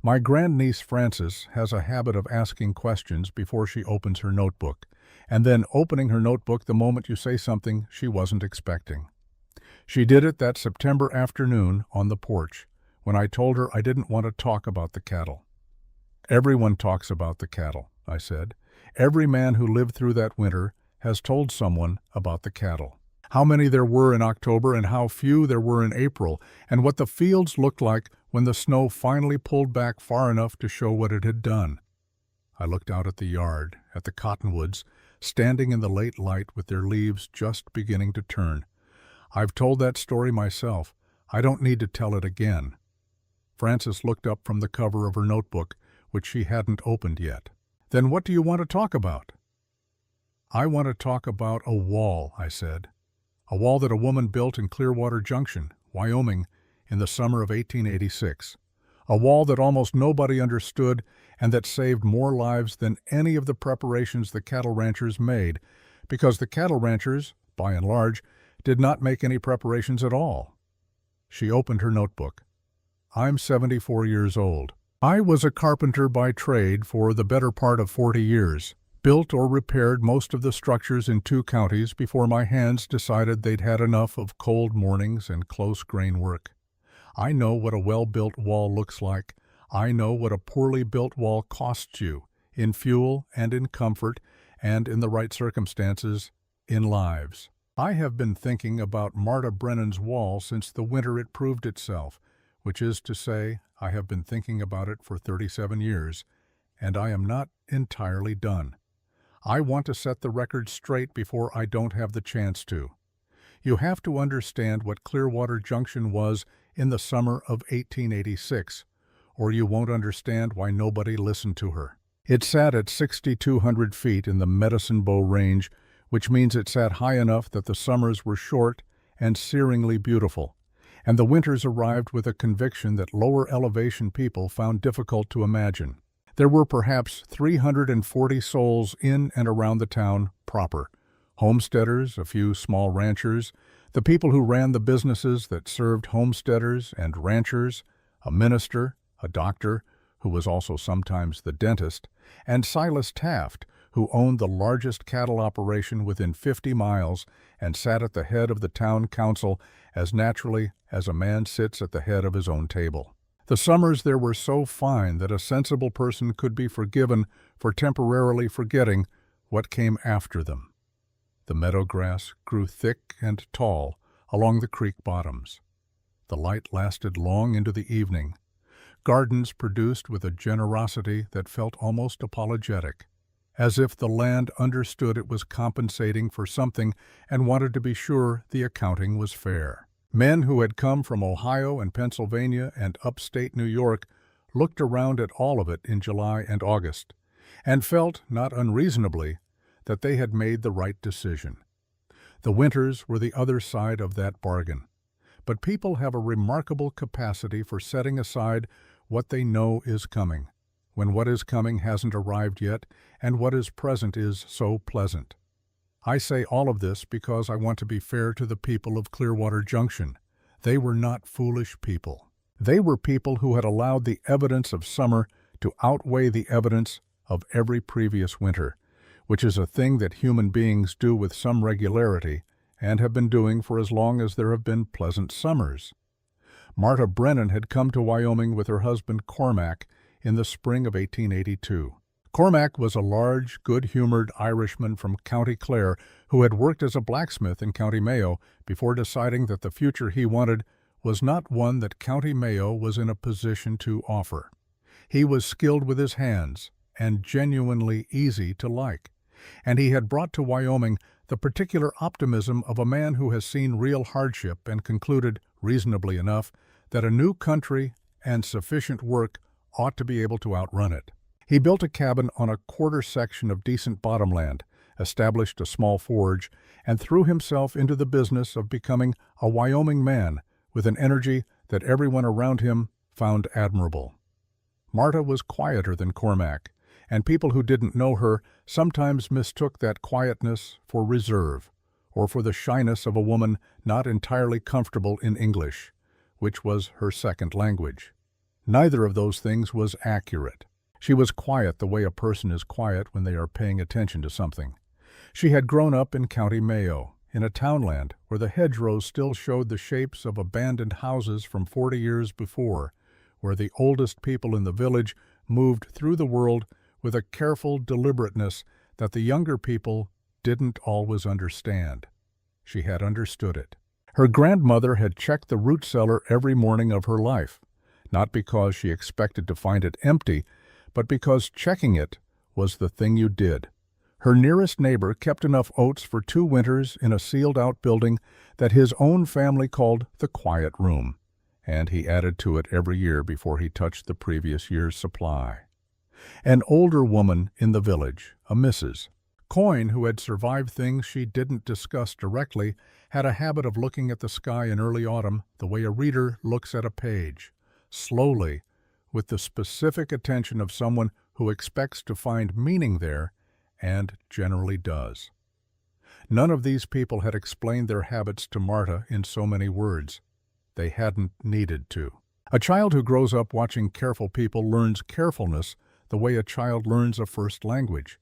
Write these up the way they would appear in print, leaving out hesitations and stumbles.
My grandniece Frances has a habit of asking questions before she opens her notebook, and then opening her notebook the moment you say something she wasn't expecting. She did it that September afternoon on the porch, when I told her I didn't want to talk about the cattle. "Everyone talks about the cattle," I said. "Every man who lived through that winter has told someone about the cattle. How many there were in October and how few there were in April, and what the fields looked like when the snow finally pulled back far enough to show what it had done." I looked out at the yard, at the cottonwoods, standing in the late light with their leaves just beginning to turn. "I've told that story myself. I don't need to tell it again." Frances looked up from the cover of her notebook, which she hadn't opened yet. "Then what do you want to talk about?" "I want to talk about a wall," I said. "A wall that a woman built in Clearwater Junction, Wyoming, in the summer of 1886. A wall that almost nobody understood and that saved more lives than any of the preparations the cattle ranchers made, because the cattle ranchers, by and large, did not make any preparations at all." She opened her notebook. "I'm 74 years old. I was a carpenter by trade for the better part of 40 years, built or repaired most of the structures in 2 counties before my hands decided they'd had enough of cold mornings and close grain work. I know what a well-built wall looks like. I know what a poorly built wall costs you, in fuel and in comfort, and in the right circumstances, in lives. I have been thinking about Marta Brennan's wall since the winter it proved itself, which is to say, I have been thinking about it for 37 years, and I am not entirely done. I want to set the record straight before I don't have the chance to. You have to understand what Clearwater Junction was in the summer of 1886, or you won't understand why nobody listened to her. It sat at 6,200 feet in the Medicine Bow Range, which means it sat high enough that the summers were short and searingly beautiful, and the winters arrived with a conviction that lower elevation people found difficult to imagine. There were perhaps 340 souls in and around the town proper. Homesteaders, a few small ranchers, the people who ran the businesses that served homesteaders and ranchers, a minister, a doctor, who was also sometimes the dentist, and Silas Taft, who owned the largest cattle operation within 50 miles and sat at the head of the town council as naturally as a man sits at the head of his own table. The summers there were so fine that a sensible person could be forgiven for temporarily forgetting what came after them. The meadow grass grew thick and tall along the creek bottoms. The light lasted long into the evening. Gardens produced with a generosity that felt almost apologetic, as if the land understood it was compensating for something and wanted to be sure the accounting was fair. Men who had come from Ohio and Pennsylvania and upstate New York looked around at all of it in July and August, and felt, not unreasonably, that they had made the right decision. The winters were the other side of that bargain. But people have a remarkable capacity for setting aside what they know is coming, when what is coming hasn't arrived yet and what is present is so pleasant. I say all of this because I want to be fair to the people of Clearwater Junction. They were not foolish people. They were people who had allowed the evidence of summer to outweigh the evidence of every previous winter, which is a thing that human beings do with some regularity and have been doing for as long as there have been pleasant summers. Marta Brennan had come to Wyoming with her husband Cormac in the spring of 1882. Cormac was a large, good-humored Irishman from County Clare who had worked as a blacksmith in County Mayo before deciding that the future he wanted was not one that County Mayo was in a position to offer. He was skilled with his hands and genuinely easy to like, and he had brought to Wyoming the particular optimism of a man who has seen real hardship and concluded, reasonably enough, that a new country and sufficient work ought to be able to outrun it. He built a cabin on a quarter section of decent bottomland, established a small forge, and threw himself into the business of becoming a Wyoming man with an energy that everyone around him found admirable. Marta was quieter than Cormac, and people who didn't know her sometimes mistook that quietness for reserve, or for the shyness of a woman not entirely comfortable in English, which was her second language. Neither of those things was accurate. She was quiet the way a person is quiet when they are paying attention to something. She had grown up in County Mayo, in a townland where the hedgerows still showed the shapes of abandoned houses from 40 years before, where the oldest people in the village moved through the world with a careful deliberateness that the younger people didn't always understand. She had understood it. Her grandmother had checked the root cellar every morning of her life, not because she expected to find it empty, but because checking it was the thing you did. Her nearest neighbor kept enough oats for 2 winters in a sealed-out building that his own family called the Quiet Room, and he added to it every year before he touched the previous year's supply. An older woman in the village, a Mrs. Coyne, who had survived things she didn't discuss directly, had a habit of looking at the sky in early autumn the way a reader looks at a page, slowly, with the specific attention of someone who expects to find meaning there and generally does. None of these people had explained their habits to Marta in so many words. They hadn't needed to. A child who grows up watching careful people learns carefulness the way a child learns a first language,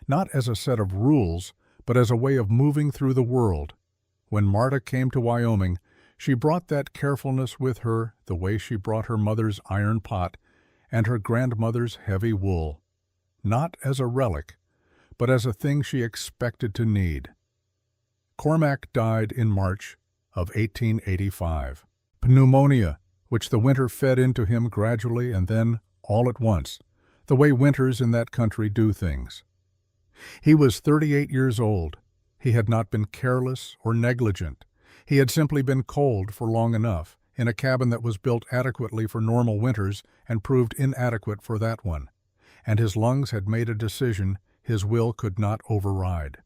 not as a set of rules, but as a way of moving through the world. When Marta came to Wyoming, she brought that carefulness with her the way she brought her mother's iron pot and her grandmother's heavy wool, not as a relic, but as a thing she expected to need. Cormac died in March of 1885. Pneumonia, which the winter fed into him gradually and then all at once, the way winters in that country do things. He was 38 years old. He had not been careless or negligent. He had simply been cold for long enough, in a cabin that was built adequately for normal winters and proved inadequate for that one. And his lungs had made a decision his will could not override.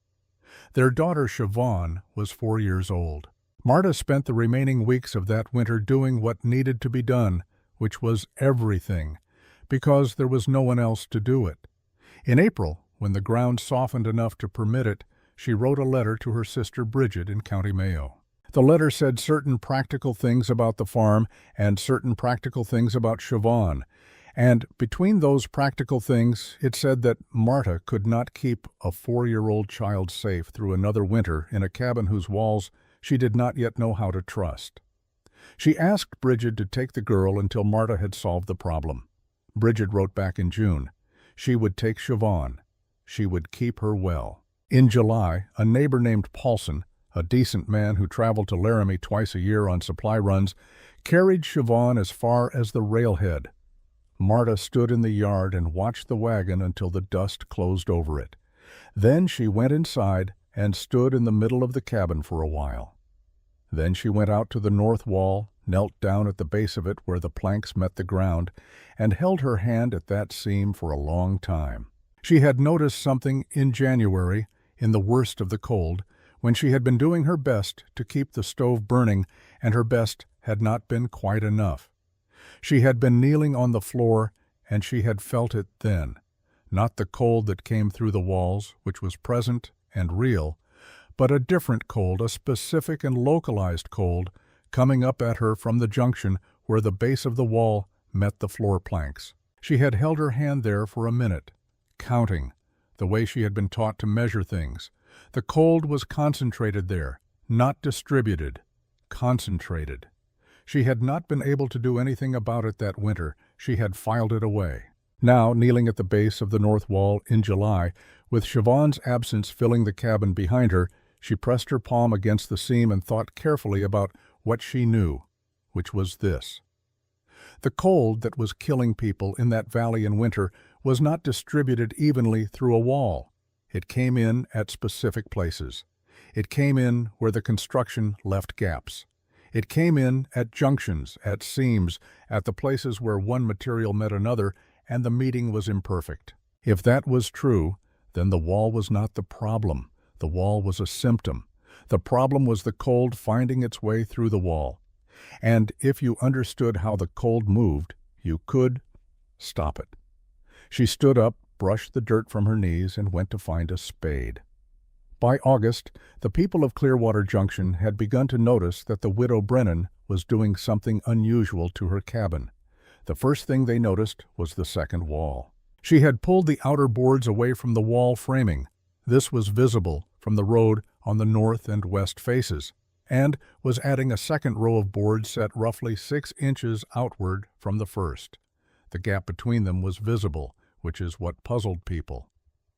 Their daughter Siobhan was 4 years old. Marta spent the remaining weeks of that winter doing what needed to be done, which was everything, because there was no one else to do it. In April, when the ground softened enough to permit it, she wrote a letter to her sister Bridget in County Mayo. The letter said certain practical things about the farm and certain practical things about Siobhan, and between those practical things, it said that Marta could not keep a 4-year-old child safe through another winter in a cabin whose walls she did not yet know how to trust. She asked Bridget to take the girl until Marta had solved the problem. Bridget wrote back in June. She would take Siobhan. She would keep her well. In July, a neighbor named Paulson, a decent man who traveled to Laramie twice a year on supply runs, carried Siobhan as far as the railhead. Marta stood in the yard and watched the wagon until the dust closed over it. Then she went inside and stood in the middle of the cabin for a while. Then she went out to the north wall, knelt down at the base of it where the planks met the ground, and held her hand at that seam for a long time. She had noticed something in January, in the worst of the cold, when she had been doing her best to keep the stove burning, and her best had not been quite enough. She had been kneeling on the floor, and she had felt it then. Not the cold that came through the walls, which was present and real, but a different cold, a specific and localized cold, coming up at her from the junction where the base of the wall met the floor planks. She had held her hand there for a minute, counting, the way she had been taught to measure things. The cold was concentrated there, not distributed, concentrated. She had not been able to do anything about it that winter. She had filed it away. Now, kneeling at the base of the north wall in July, with Siobhan's absence filling the cabin behind her, she pressed her palm against the seam and thought carefully about what she knew, which was this. The cold that was killing people in that valley in winter was not distributed evenly through a wall. It came in at specific places. It came in where the construction left gaps. It came in at junctions, at seams, at the places where one material met another, and the meeting was imperfect. If that was true, then the wall was not the problem. The wall was a symptom. The problem was the cold finding its way through the wall. And if you understood how the cold moved, you could stop it. She stood up, brushed the dirt from her knees, and went to find a spade. By August, the people of Clearwater Junction had begun to notice that the widow Brennan was doing something unusual to her cabin. The first thing they noticed was the second wall. She had pulled the outer boards away from the wall framing. This was visible from the road on the north and west faces, and was adding a second row of boards set roughly 6 inches outward from the first. The gap between them was visible, which is what puzzled people.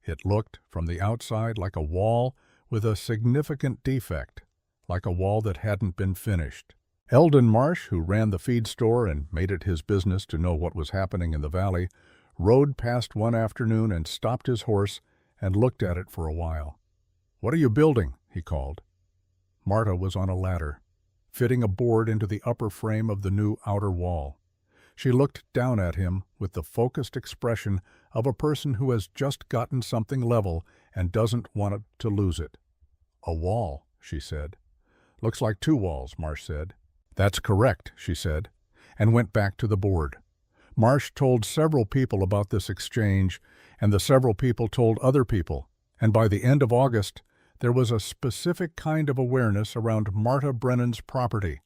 It looked, from the outside, like a wall with a significant defect, like a wall that hadn't been finished. Eldon Marsh, who ran the feed store and made it his business to know what was happening in the valley, rode past one afternoon and stopped his horse and looked at it for a while. "What are you building?" he called. Marta was on a ladder, fitting a board into the upper frame of the new outer wall. She looked down at him with the focused expression of a person who has just gotten something level and doesn't want to lose it. "A wall," she said. "Looks like 2 walls," Marsh said. "That's correct," she said, and went back to the board. Marsh told several people about this exchange, and the several people told other people, and by the end of August, there was a specific kind of awareness around Marta Brennan's property,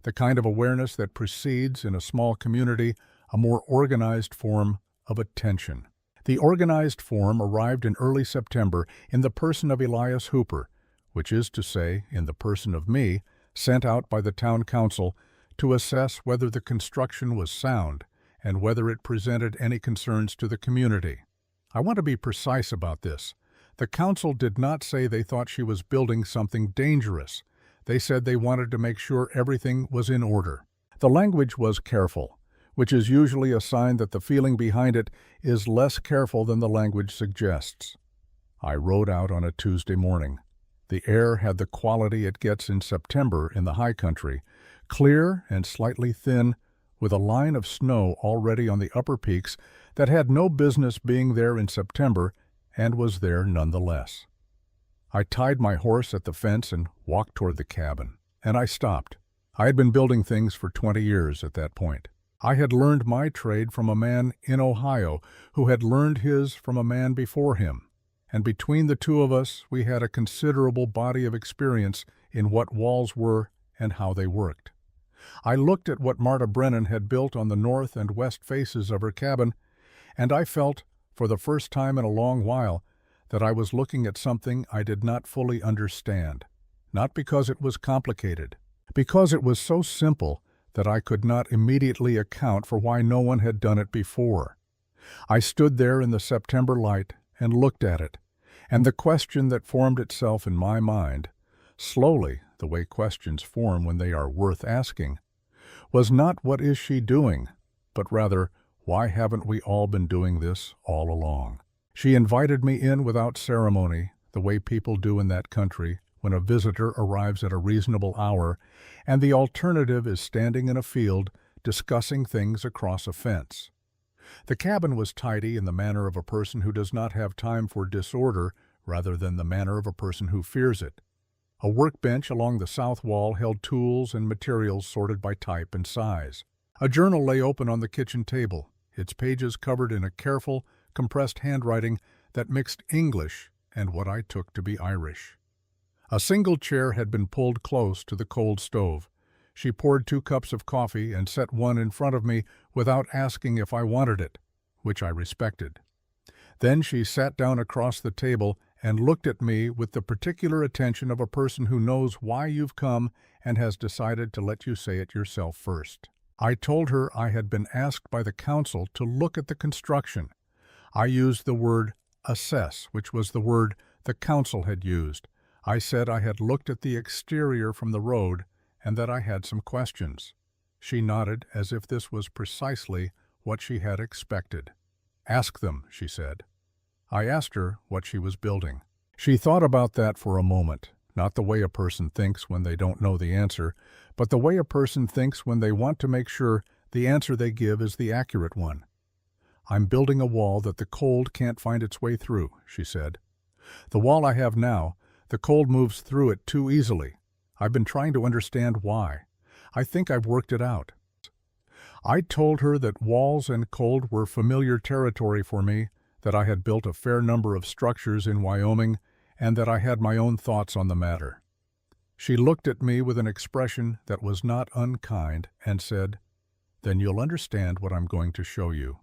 the kind of awareness that precedes, in a small community, a more organized form of attention. The organized form arrived in early September in the person of Elias Hooper, which is to say, in the person of me, sent out by the town council to assess whether the construction was sound and whether it presented any concerns to the community. I want to be precise about this. The council did not say they thought she was building something dangerous. They said they wanted to make sure everything was in order. The language was careful, which is usually a sign that the feeling behind it is less careful than the language suggests. I rode out on a Tuesday morning. The air had the quality it gets in September in the high country, clear and slightly thin, with a line of snow already on the upper peaks that had no business being there in September and was there nonetheless. I tied my horse at the fence and walked toward the cabin, and I stopped. I had been building things for 20 years at that point. I had learned my trade from a man in Ohio who had learned his from a man before him, and between the two of us we had a considerable body of experience in what walls were and how they worked. I looked at what Marta Brennan had built on the north and west faces of her cabin, and I felt, for the first time in a long while, that I was looking at something I did not fully understand, not because it was complicated, because it was so simple that I could not immediately account for why no one had done it before. I stood there in the September light and looked at it, and the question that formed itself in my mind, slowly, the way questions form when they are worth asking, was not "what is she doing?" but rather, "why haven't we all been doing this all along?" She invited me in without ceremony, the way people do in that country when a visitor arrives at a reasonable hour, and the alternative is standing in a field discussing things across a fence. The cabin was tidy in the manner of a person who does not have time for disorder rather than the manner of a person who fears it. A workbench along the south wall held tools and materials sorted by type and size. A journal lay open on the kitchen table, its pages covered in a careful, compressed handwriting that mixed English and what I took to be Irish. A single chair had been pulled close to the cold stove. She poured 2 cups of coffee and set one in front of me without asking if I wanted it, which I respected. Then she sat down across the table and looked at me with the particular attention of a person who knows why you've come and has decided to let you say it yourself first. I told her I had been asked by the council to look at the construction. I used the word assess, which was the word the council had used. I said I had looked at the exterior from the road and that I had some questions. She nodded as if this was precisely what she had expected. "Ask them," she said. I asked her what she was building. She thought about that for a moment, not the way a person thinks when they don't know the answer, but the way a person thinks when they want to make sure the answer they give is the accurate one. "I'm building a wall that the cold can't find its way through," she said. "The wall I have now, the cold moves through it too easily. I've been trying to understand why. I think I've worked it out." I told her that walls and cold were familiar territory for me, that I had built a fair number of structures in Wyoming, and that I had my own thoughts on the matter. She looked at me with an expression that was not unkind and said, Then you'll understand what I'm going to show you."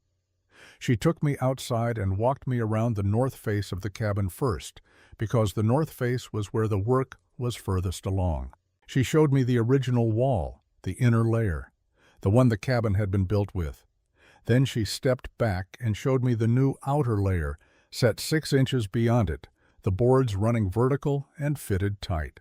She took me outside and walked me around the north face of the cabin first, because the north face was where the work was furthest along. She showed me the original wall, the inner layer, the one the cabin had been built with. Then she stepped back and showed me the new outer layer, set 6 inches beyond it, the boards running vertical and fitted tight.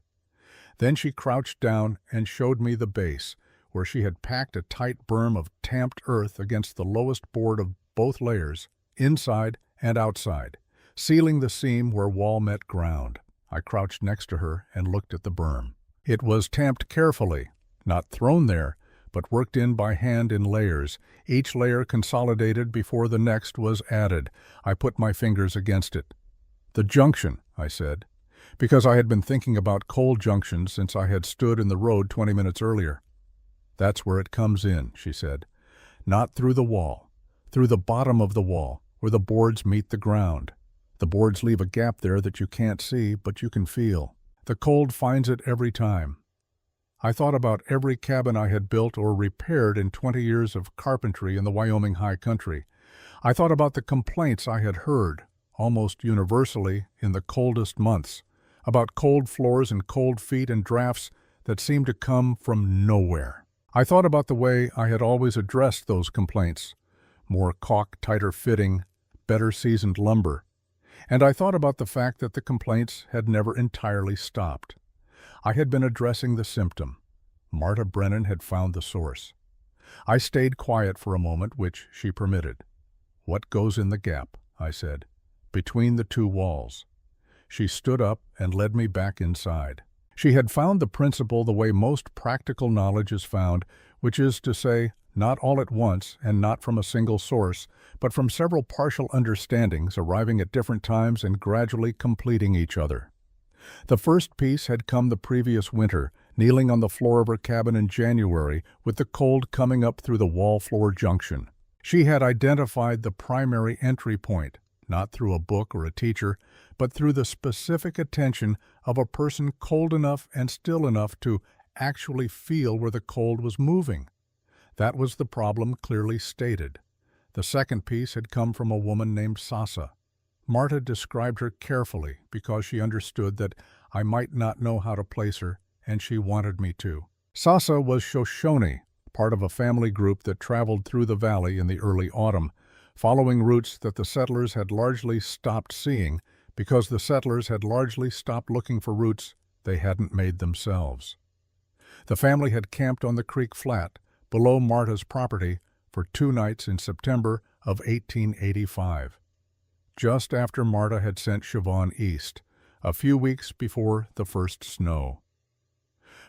Then she crouched down and showed me the base, where she had packed a tight berm of tamped earth against the lowest board of both layers, inside and outside, sealing the seam where wall met ground. I crouched next to her and looked at the berm. It was tamped carefully, not thrown there, but worked in by hand in layers, each layer consolidated before the next was added. I put my fingers against it. "The junction," I said, because I had been thinking about coal junctions since I had stood in the road 20 minutes earlier. "That's where it comes in," she said. "Not through the wall, through the bottom of the wall, where the boards meet the ground. The boards leave a gap there that you can't see, but you can feel. The cold finds it every time." I thought about every cabin I had built or repaired in 20 years of carpentry in the Wyoming high country. I thought about the complaints I had heard, almost universally, in the coldest months, about cold floors and cold feet and drafts that seemed to come from nowhere. I thought about the way I had always addressed those complaints, more caulk, tighter fitting, better seasoned lumber. And I thought about the fact that the complaints had never entirely stopped. I had been addressing the symptom. Marta Brennan had found the source. I stayed quiet for a moment, which she permitted. "What goes in the gap?" I said. "Between the two walls." She stood up and led me back inside. She had found the principle the way most practical knowledge is found, which is to say, not all at once and not from a single source, but from several partial understandings arriving at different times and gradually completing each other. The first piece had come the previous winter, kneeling on the floor of her cabin in January, with the cold coming up through the wall-floor junction. She had identified the primary entry point, not through a book or a teacher, but through the specific attention of a person cold enough and still enough to actually feel where the cold was moving. That was the problem clearly stated. The second piece had come from a woman named Sasa. Marta described her carefully because she understood that I might not know how to place her, and she wanted me to. Sasa was Shoshone, part of a family group that traveled through the valley in the early autumn, following routes that the settlers had largely stopped seeing because the settlers had largely stopped looking for routes they hadn't made themselves. The family had camped on the creek flat, below Marta's property, for 2 nights in September of 1885. Just after Marta had sent Siobhan east, a few weeks before the first snow.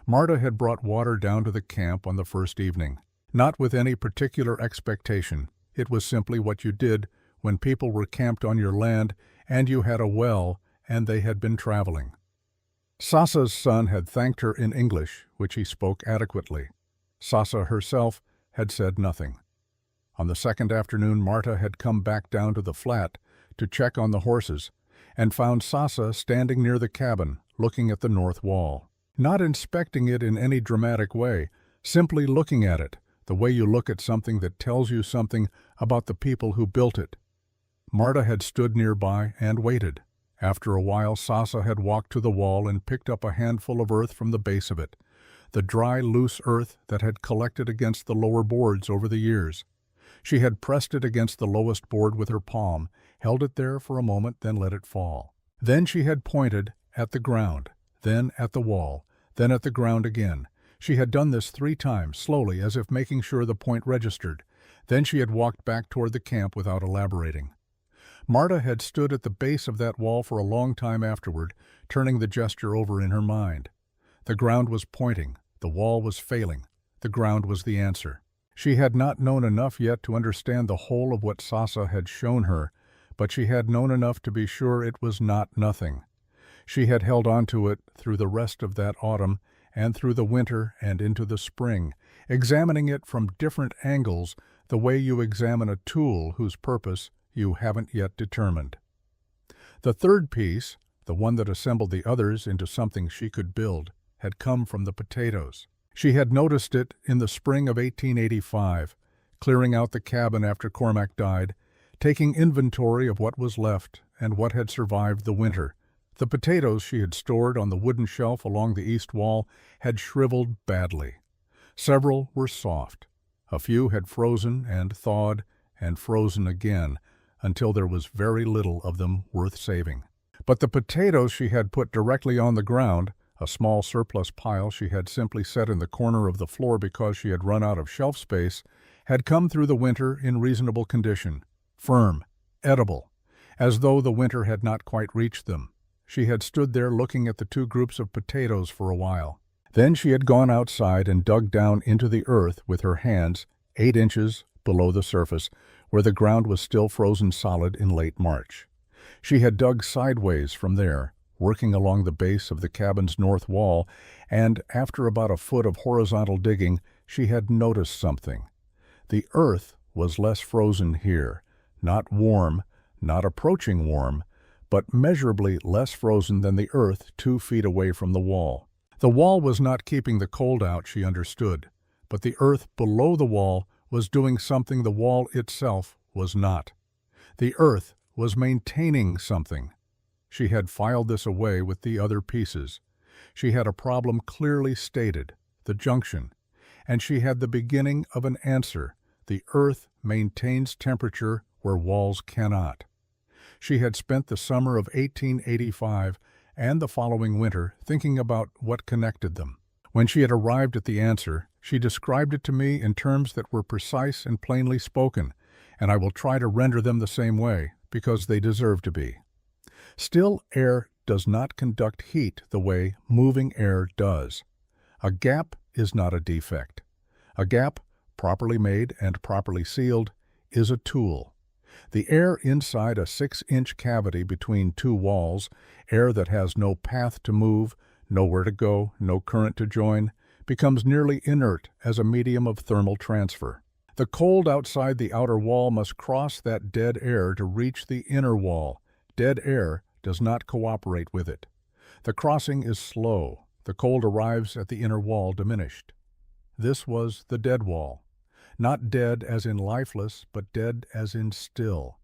Marta had brought water down to the camp on the first evening, not with any particular expectation. It was simply what you did when people were camped on your land and you had a well and they had been traveling. Sasa's son had thanked her in English, which he spoke adequately. Sasa herself had said nothing. On the second afternoon, Marta had come back down to the flat to check on the horses, and found Sasa standing near the cabin, looking at the north wall. Not inspecting it in any dramatic way, simply looking at it, the way you look at something that tells you something about the people who built it. Marta had stood nearby and waited. After a while, Sasa had walked to the wall and picked up a handful of earth from the base of it, the dry, loose earth that had collected against the lower boards over the years. She had pressed it against the lowest board with her palm, held it there for a moment, then let it fall. Then she had pointed at the ground, then at the wall, then at the ground again. She had done this 3 times, slowly, as if making sure the point registered. Then she had walked back toward the camp without elaborating. Marta had stood at the base of that wall for a long time afterward, turning the gesture over in her mind. The ground was pointing, the wall was failing, the ground was the answer. She had not known enough yet to understand the whole of what Sasa had shown her, but she had known enough to be sure it was not nothing. She had held on to it through the rest of that autumn and through the winter and into the spring, examining it from different angles, the way you examine a tool whose purpose you haven't yet determined. The third piece, the one that assembled the others into something she could build, had come from the potatoes. She had noticed it in the spring of 1885, clearing out the cabin after Cormac died, taking inventory of what was left and what had survived the winter. The potatoes she had stored on the wooden shelf along the east wall had shriveled badly. Several were soft. A few had frozen and thawed and frozen again until there was very little of them worth saving. But the potatoes she had put directly on the ground, a small surplus pile she had simply set in the corner of the floor because she had run out of shelf space, had come through the winter in reasonable condition, firm, edible, as though the winter had not quite reached them. She had stood there looking at the two groups of potatoes for a while. Then she had gone outside and dug down into the earth with her hands 8 inches below the surface, where the ground was still frozen solid in late March. She had dug sideways from there, working along the base of the cabin's north wall, and after about a foot of horizontal digging, she had noticed something. The earth was less frozen here, not warm, not approaching warm, but measurably less frozen than the earth 2 feet away from the wall. The wall was not keeping the cold out, she understood, but the earth below the wall was doing something the wall itself was not. The earth was maintaining something. She had filed this away with the other pieces. She had a problem clearly stated, the junction, and she had the beginning of an answer. The earth maintains temperature where walls cannot. She had spent the summer of 1885 and the following winter thinking about what connected them. When she had arrived at the answer, she described it to me in terms that were precise and plainly spoken, and I will try to render them the same way, because they deserve to be. Still air does not conduct heat the way moving air does. A gap is not a defect. A gap, properly made and properly sealed, is a tool. The air inside a 6-inch cavity between two walls, air that has no path to move, nowhere to go, no current to join, becomes nearly inert as a medium of thermal transfer. The cold outside the outer wall must cross that dead air to reach the inner wall. Dead air does not cooperate with it. The crossing is slow. The cold arrives at the inner wall diminished. This was the dead wall. Not dead as in lifeless, but dead as in still.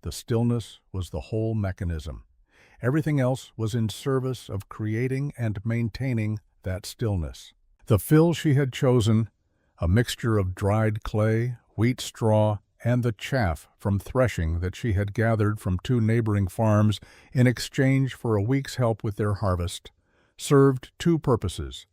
The stillness was the whole mechanism. Everything else was in service of creating and maintaining that stillness. The fill she had chosen, a mixture of dried clay, wheat straw, and the chaff from threshing that she had gathered from 2 neighboring farms in exchange for a week's help with their harvest, served 2 purposes.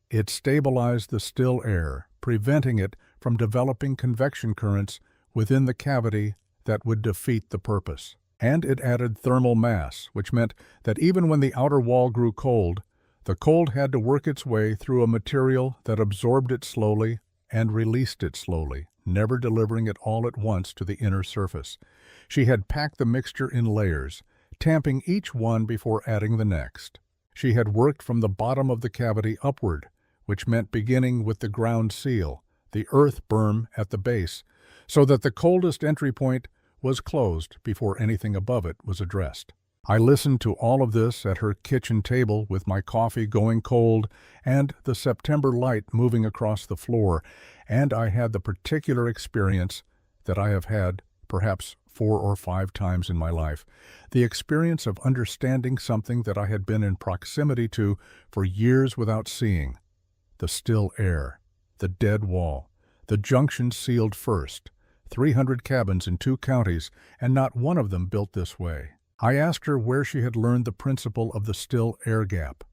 It stabilized the still air, preventing it from developing convection currents within the cavity that would defeat the purpose. And it added thermal mass, which meant that even when the outer wall grew cold, the cold had to work its way through a material that absorbed it slowly and released it slowly, never delivering it all at once to the inner surface. She had packed the mixture in layers, tamping each one before adding the next. She had worked from the bottom of the cavity upward, which meant beginning with the ground seal, the earth berm at the base, so that the coldest entry point was closed before anything above it was addressed. I listened to all of this at her kitchen table with my coffee going cold and the September light moving across the floor, and I had the particular experience that I have had perhaps 4 or 5 times in my life, the experience of understanding something that I had been in proximity to for years without seeing. The still air, the dead wall, the junction sealed first, 300 cabins in 2 counties, and not one of them built this way. I asked her where she had learned the principle of the still air gap.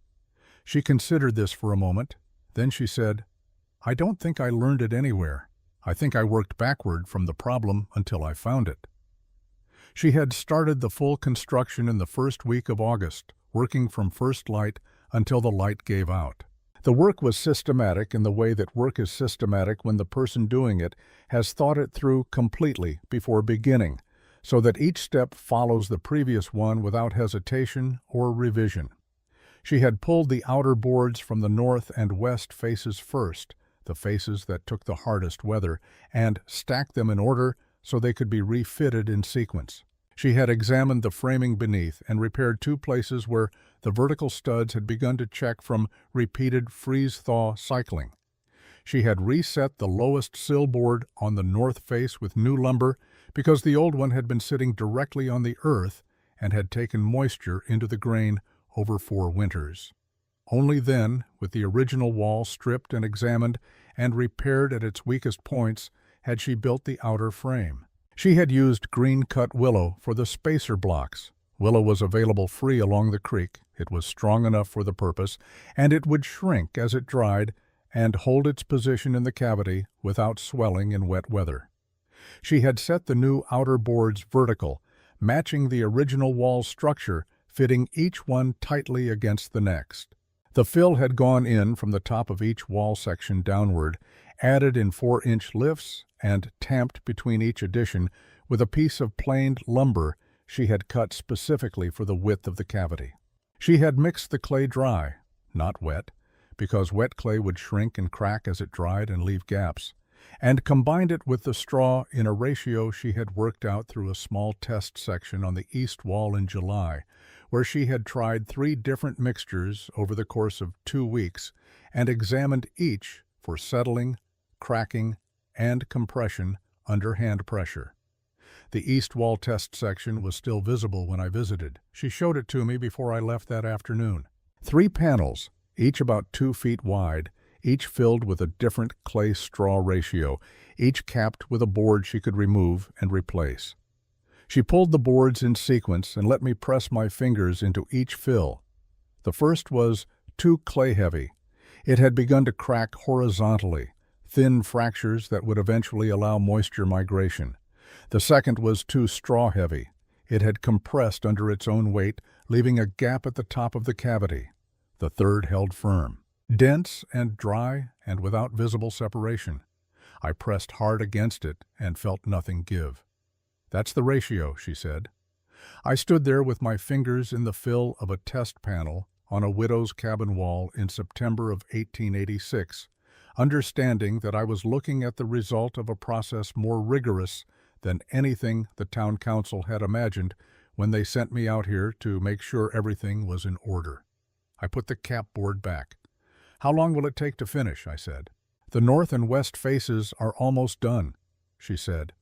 She considered this for a moment. Then she said, "I don't think I learned it anywhere. I think I worked backward from the problem until I found it." She had started the full construction in the first week of August, working from first light until the light gave out. The work was systematic in the way that work is systematic when the person doing it has thought it through completely before beginning, so that each step follows the previous one without hesitation or revision. She had pulled the outer boards from the north and west faces first, the faces that took the hardest weather, and stacked them in order so they could be refitted in sequence. She had examined the framing beneath and repaired 2 places where the vertical studs had begun to check from repeated freeze-thaw cycling. She had reset the lowest sill board on the north face with new lumber because the old one had been sitting directly on the earth and had taken moisture into the grain over 4 winters. Only then, with the original wall stripped and examined and repaired at its weakest points, had she built the outer frame. She had used green-cut willow for the spacer blocks. Willow was available free along the creek. It was strong enough for the purpose, and it would shrink as it dried and hold its position in the cavity without swelling in wet weather. She had set the new outer boards vertical, matching the original wall structure, fitting each one tightly against the next. The fill had gone in from the top of each wall section downward, added in 4-inch lifts, and tamped between each addition with a piece of planed lumber she had cut specifically for the width of the cavity. She had mixed the clay dry, not wet, because wet clay would shrink and crack as it dried and leave gaps, and combined it with the straw in a ratio she had worked out through a small test section on the east wall in July, where she had tried 3 different mixtures over the course of 2 weeks and examined each for settling, cracking, and compression under hand pressure. The east wall test section was still visible when I visited. She showed it to me before I left that afternoon. 3 panels, each about 2 feet wide, each filled with a different clay-straw ratio, each capped with a board she could remove and replace. She pulled the boards in sequence and let me press my fingers into each fill. The first was too clay-heavy. It had begun to crack horizontally, thin fractures that would eventually allow moisture migration. The second was too straw-heavy. It had compressed under its own weight, leaving a gap at the top of the cavity. The third held firm, dense and dry and without visible separation. I pressed hard against it and felt nothing give. "That's the ratio," she said. I stood there with my fingers in the fill of a test panel on a widow's cabin wall in September of 1886, understanding that I was looking at the result of a process more rigorous than anything the town council had imagined when they sent me out here to make sure everything was in order. I put the cap board back. "How long will it take to finish?" I said. "The north and west faces are almost done," she said.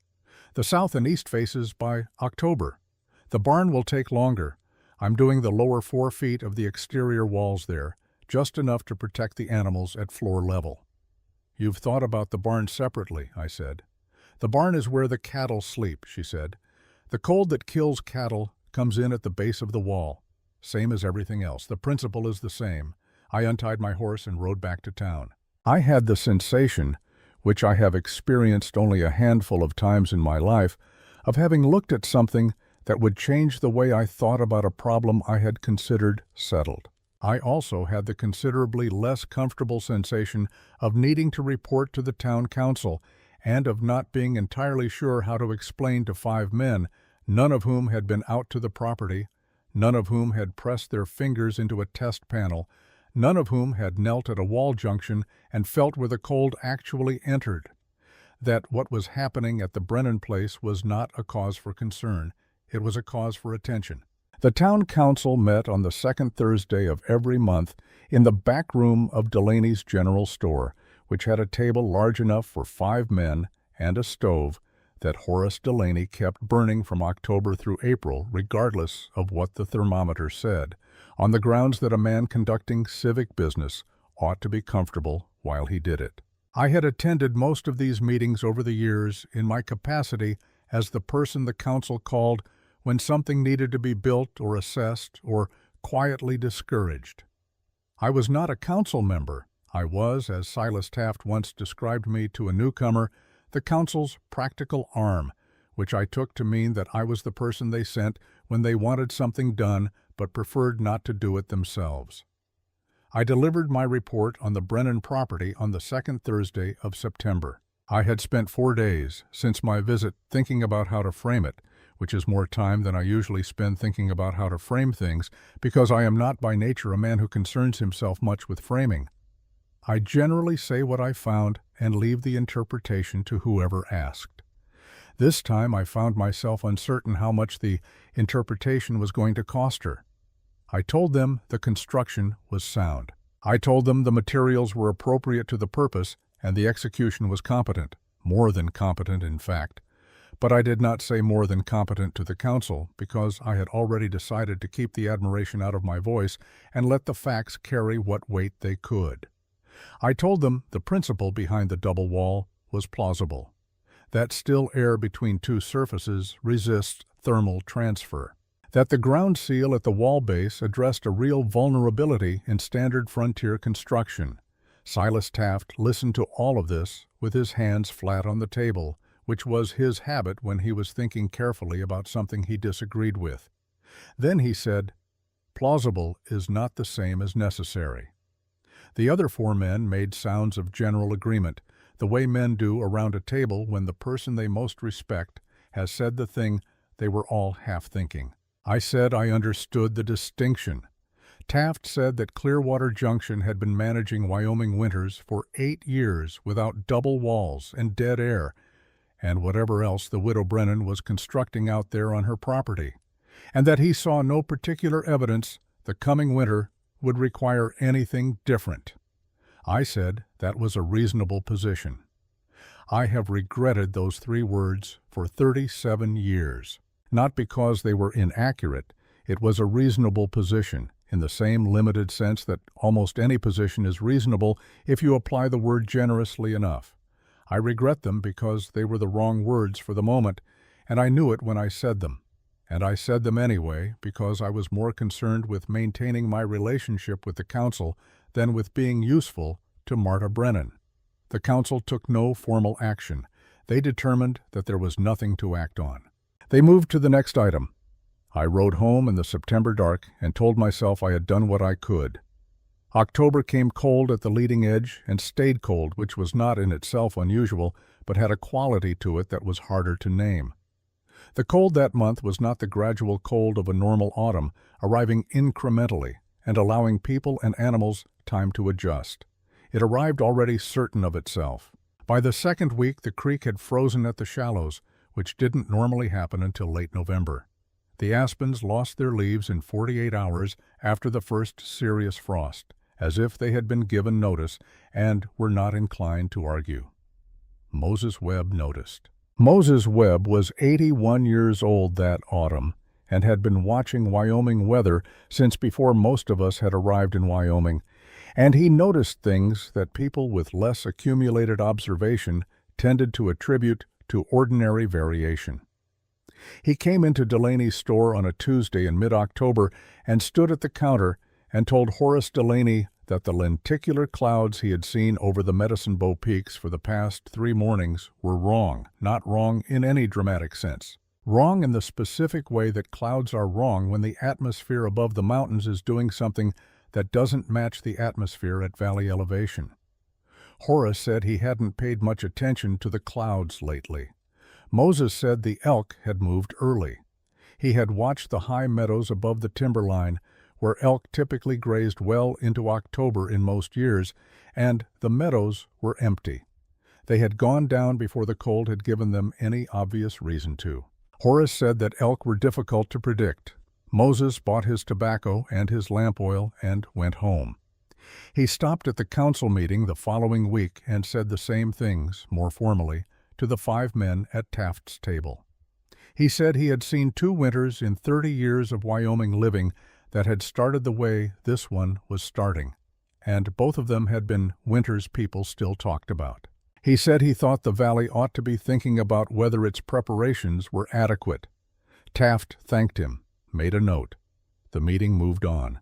"The south and east faces by October. The barn will take longer. I'm doing the lower 4 feet of the exterior walls there, just enough to protect the animals at floor level." "You've thought about the barn separately," I said. "The barn is where the cattle sleep," she said. "The cold that kills cattle comes in at the base of the wall. Same as everything else. The principle is the same." I untied my horse and rode back to town. I had the sensation, which I have experienced only a handful of times in my life, of having looked at something that would change the way I thought about a problem I had considered settled. I also had the considerably less comfortable sensation of needing to report to the town council and of not being entirely sure how to explain to 5 men, none of whom had been out to the property, none of whom had pressed their fingers into a test panel, none of whom had knelt at a wall junction and felt where the cold actually entered, that what was happening at the Brennan place was not a cause for concern. It was a cause for attention. The town council met on the 2nd Thursday of every month in the back room of Delaney's General Store, which had a table large enough for 5 men and a stove that Horace Delaney kept burning from October through April, regardless of what the thermometer said, on the grounds that a man conducting civic business ought to be comfortable while he did it. I had attended most of these meetings over the years in my capacity as the person the council called when something needed to be built or assessed or quietly discouraged. I was not a council member. I was, as Silas Taft once described me to a newcomer, the council's practical arm, which I took to mean that I was the person they sent when they wanted something done but preferred not to do it themselves. I delivered my report on the Brennan property on the 2nd Thursday of September. I had spent 4 days since my visit thinking about how to frame it, which is more time than I usually spend thinking about how to frame things, because I am not by nature a man who concerns himself much with framing. I generally say what I found and leave the interpretation to whoever asked. This time I found myself uncertain how much the interpretation was going to cost her. I told them the construction was sound. I told them the materials were appropriate to the purpose and the execution was competent, more than competent in fact. But I did not say more than competent to the council, because I had already decided to keep the admiration out of my voice and let the facts carry what weight they could. I told them the principle behind the double wall was plausible. That still air between two surfaces resists thermal transfer. That the ground seal at the wall base addressed a real vulnerability in standard frontier construction. Silas Taft listened to all of this with his hands flat on the table, which was his habit when he was thinking carefully about something he disagreed with. Then he said, "Plausible is not the same as necessary." The other four men made sounds of general agreement, the way men do around a table when the person they most respect has said the thing they were all half thinking. I said I understood the distinction. Taft said that Clearwater Junction had been managing Wyoming winters for 8 years without double walls and dead air, and whatever else the widow Brennan was constructing out there on her property, and that he saw no particular evidence the coming winter would require anything different. I said that was a reasonable position. I have regretted those 3 words for 37 years. Not because they were inaccurate, it was a reasonable position, in the same limited sense that almost any position is reasonable if you apply the word generously enough. I regret them because they were the wrong words for the moment, and I knew it when I said them. And I said them anyway because I was more concerned with maintaining my relationship with the council than with being useful to Marta Brennan. The council took no formal action. They determined that there was nothing to act on. They moved to the next item. I rode home in the September dark and told myself I had done what I could. October came cold at the leading edge and stayed cold, which was not in itself unusual, but had a quality to it that was harder to name. The cold that month was not the gradual cold of a normal autumn, arriving incrementally and allowing people and animals time to adjust. It arrived already certain of itself. By the second week, the creek had frozen at the shallows, which didn't normally happen until late November. The aspens lost their leaves in 48 hours after the first serious frost, as if they had been given notice and were not inclined to argue. Moses Webb noticed. Moses Webb was 81 years old that autumn and had been watching Wyoming weather since before most of us had arrived in Wyoming, and he noticed things that people with less accumulated observation tended to attribute to ordinary variation. He came into Delaney's store on a Tuesday in mid-October and stood at the counter and told Horace Delaney that the lenticular clouds he had seen over the Medicine Bow Peaks for the past 3 mornings were wrong, not wrong in any dramatic sense. Wrong in the specific way that clouds are wrong when the atmosphere above the mountains is doing something that doesn't match the atmosphere at valley elevation. Horace said he hadn't paid much attention to the clouds lately. Moses said the elk had moved early. He had watched the high meadows above the timberline, where elk typically grazed well into October in most years, and the meadows were empty. They had gone down before the cold had given them any obvious reason to. Horace said that elk were difficult to predict. Moses bought his tobacco and his lamp oil and went home. He stopped at the council meeting the following week and said the same things, more formally, to the 5 men at Taft's table. He said he had seen 2 winters in 30 years of Wyoming living that had started the way this one was starting, and both of them had been winters people still talked about. He said he thought the valley ought to be thinking about whether its preparations were adequate. Taft thanked him, made a note. The meeting moved on.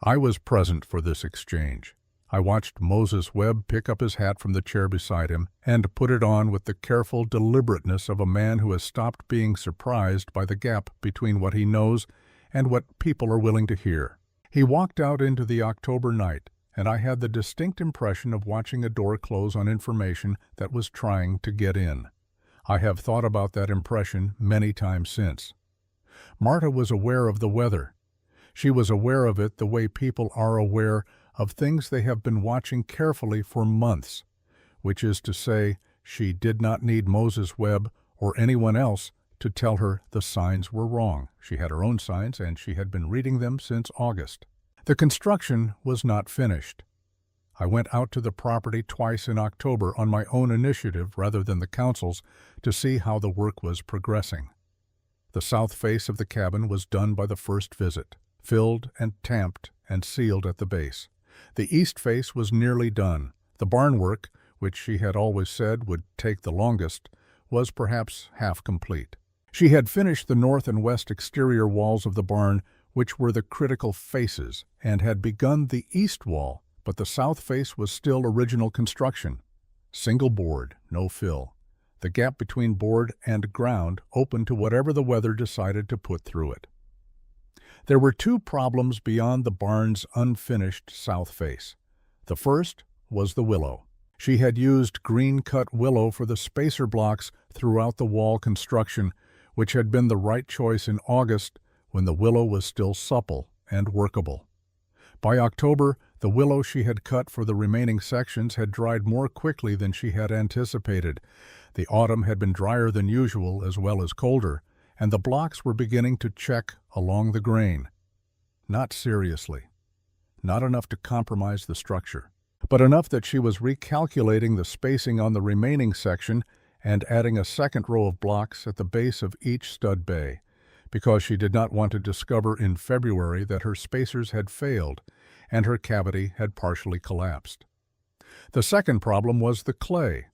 I was present for this exchange. I watched Moses Webb pick up his hat from the chair beside him and put it on with the careful deliberateness of a man who has stopped being surprised by the gap between what he knows and what people are willing to hear. He walked out into the October night, and I had the distinct impression of watching a door close on information that was trying to get in. I have thought about that impression many times since. Marta was aware of the weather. She was aware of it the way people are aware of things they have been watching carefully for months, which is to say, she did not need Moses Webb or anyone else to tell her the signs were wrong. She had her own signs, and she had been reading them since August. The construction was not finished. I went out to the property twice in October on my own initiative rather than the council's to see how the work was progressing. The south face of the cabin was done by the first visit, filled and tamped and sealed at the base. The east face was nearly done. The barn work, which she had always said would take the longest, was perhaps half complete. She had finished the north and west exterior walls of the barn, which were the critical faces, and had begun the east wall, but the south face was still original construction. Single board, no fill. The gap between board and ground open to whatever the weather decided to put through it. There were two problems beyond the barn's unfinished south face. The first was the willow. She had used green-cut willow for the spacer blocks throughout the wall construction, which had been the right choice in August when the willow was still supple and workable. By October, the willow she had cut for the remaining sections had dried more quickly than she had anticipated. The autumn had been drier than usual as well as colder, and the blocks were beginning to check along the grain. Not seriously. Not enough to compromise the structure, but enough that she was recalculating the spacing on the remaining section and adding a second row of blocks at the base of each stud bay, because she did not want to discover in February that her spacers had failed and her cavity had partially collapsed. The second problem was the clay.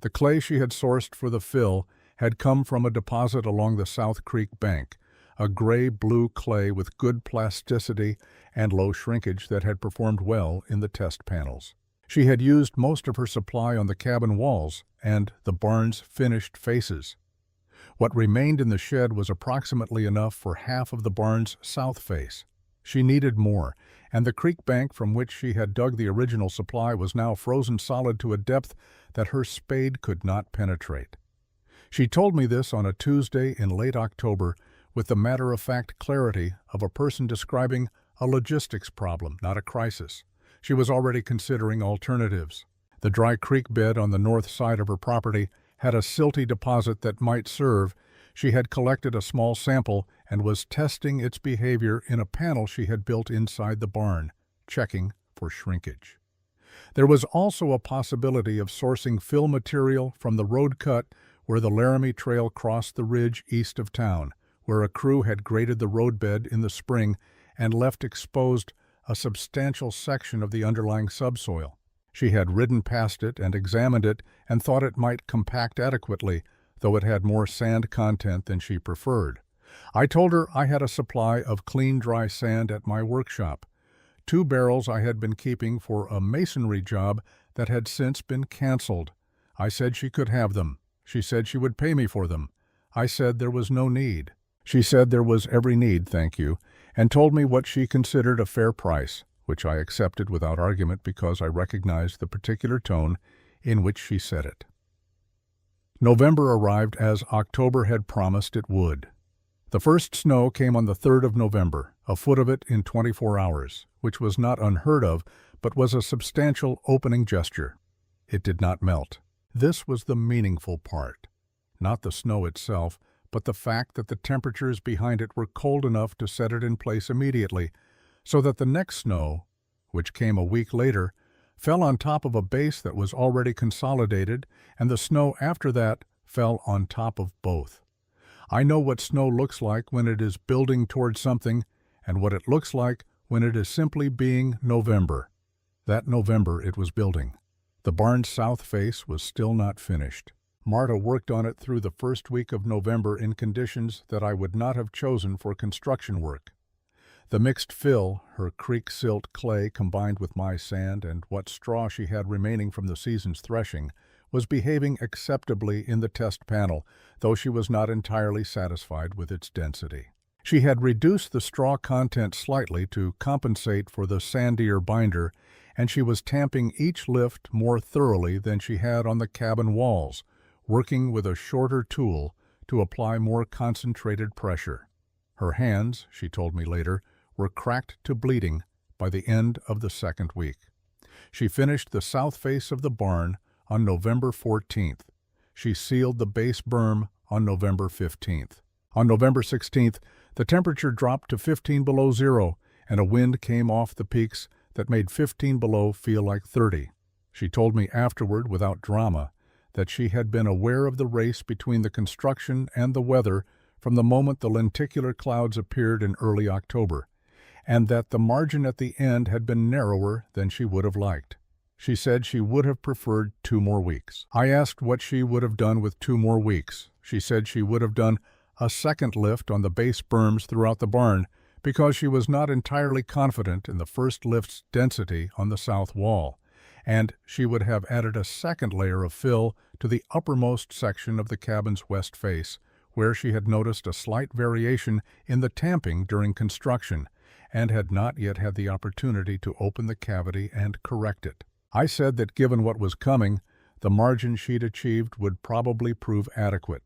The clay she had sourced for the fill had come from a deposit along the South Creek bank, a gray-blue clay with good plasticity and low shrinkage that had performed well in the test panels. She had used most of her supply on the cabin walls and the barn's finished faces. What remained in the shed was approximately enough for half of the barn's south face. She needed more, and the creek bank from which she had dug the original supply was now frozen solid to a depth that her spade could not penetrate. She told me this on a Tuesday in late October with the matter-of-fact clarity of a person describing a logistics problem, not a crisis. She was already considering alternatives. The dry creek bed on the north side of her property had a silty deposit that might serve. She had collected a small sample and was testing its behavior in a panel she had built inside the barn, checking for shrinkage. There was also a possibility of sourcing fill material from the road cut where the Laramie Trail crossed the ridge east of town, where a crew had graded the roadbed in the spring and left exposed a substantial section of the underlying subsoil. She had ridden past it and examined it and thought it might compact adequately, though it had more sand content than she preferred. I told her I had a supply of clean, dry sand at my workshop. 2 barrels I had been keeping for a masonry job that had since been canceled. I said she could have them. She said she would pay me for them. I said there was no need. She said there was every need, thank you, and told me what she considered a fair price, which I accepted without argument because I recognized the particular tone in which she said it. November arrived as October had promised it would. The first snow came on the 3rd of November, a foot of it in 24 hours, which was not unheard of, but was a substantial opening gesture. It did not melt. This was the meaningful part. Not the snow itself, but the fact that the temperatures behind it were cold enough to set it in place immediately, so that the next snow, which came a week later, fell on top of a base that was already consolidated, and the snow after that fell on top of both. I know what snow looks like when it is building toward something, and what it looks like when it is simply being November. That November it was building. The barn's south face was still not finished. Marta worked on it through the first week of November in conditions that I would not have chosen for construction work. The mixed fill, her creek silt clay combined with my sand and what straw she had remaining from the season's threshing, was behaving acceptably in the test panel, though she was not entirely satisfied with its density. She had reduced the straw content slightly to compensate for the sandier binder, and she was tamping each lift more thoroughly than she had on the cabin walls, working with a shorter tool to apply more concentrated pressure. Her hands, she told me later, were cracked to bleeding by the end of the second week. She finished the south face of the barn on November 14th. She sealed the base berm on November 15th. On November 16th, the temperature dropped to 15 below zero, and a wind came off the peaks that made 15 below feel like 30. She told me afterward, without drama, that she had been aware of the race between the construction and the weather from the moment the lenticular clouds appeared in early October, and that the margin at the end had been narrower than she would have liked. She said she would have preferred 2 more weeks. I asked what she would have done with 2 more weeks. She said she would have done a second lift on the base berms throughout the barn because she was not entirely confident in the first lift's density on the south wall, and she would have added a second layer of fill to the uppermost section of the cabin's west face, where she had noticed a slight variation in the tamping during construction and had not yet had the opportunity to open the cavity and correct it. I said that given what was coming, the margin she'd achieved would probably prove adequate.